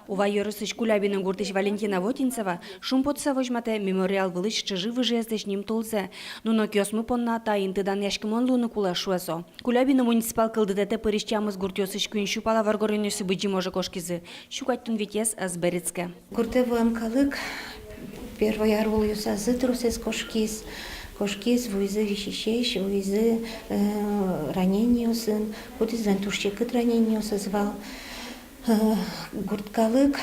Ува Йорысыч Кулябинын гуртыш Валентина Вотинцева шумпотса вожмате мемориал вылыч чыжы выжездеш ним толзе. Нуно кёсмы понна та интыдан яшкимон луны кула шуэсо. Кулябина муниципал кылдыдете пырищамыз гуртёсыч күн щупала варгорынёсы быджи може кошкизы. Щукаттун витес азберецке. Гуртевым калык первый арул юсазы трусес кошкиз. Кошкиз вуйзы вещещейш, вуйзы ранениюсын, кудизен тушчекыт ранениюсы звал. Гурткалык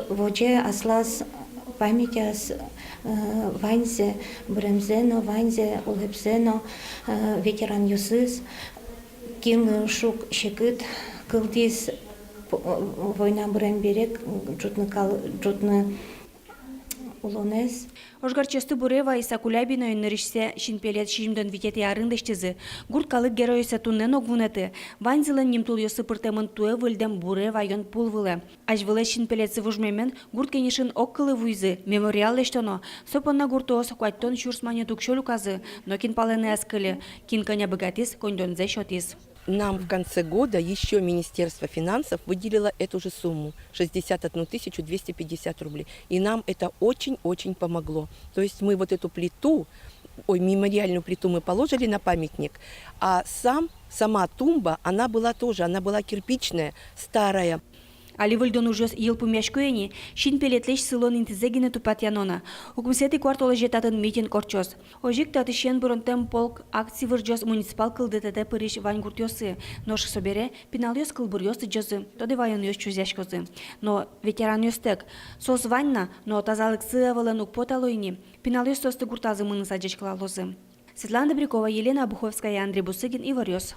воже аслас памятяс ванзе бремзено, ванзе улепзено ветеран юсыз, ким шук щекыт кылдиз война бремберек жутны улонез. Ожгарчесты Бурева Иса Кулябина өннеришсе шинпелет шимден витете арындыштезы. Гурткалык героиса туннен огвунеты. Ванзылын нимтул йосы пыртемын туэ выльдем Бурева йон пулвылы. Ажвылы шинпелетсы вужмемен гурт кенишин оккылы вуйзы. Мемориал лештоно. Сопонна гуртоос куаттон шурсмане тукшол указы. Но кин палены эскылы. Кин коня богатис, кондонзе шотис. Нам в конце года еще Министерство финансов выделило эту же сумму – 61 250 рублей. И нам это очень-очень помогло. То есть мы вот эту плиту, мемориальную плиту мы положили на памятник, а сама тумба, она была кирпичная, старая. Али выльдон ужас ел пумяшкуэни, шинпелетлеш сылон интизегине тупатянона. Укмсети квартола жетатын митин корчос. Ожик татышен буронтем полк акции выржос муниципал кылдетете пыриш вань гуртёсы. Нош собере пиналёс кылбурёсы джозы, тоды вайон ёс чузяшкозы. Но ветеран ёстек. Сос ваньна, но тазалык сыавалын укпоталойни. Пиналёс тосты гуртазы мыны саджечклалозы. Светлана Добрякова, Елена Обуховская, Андрей Бусыгин и Варёс.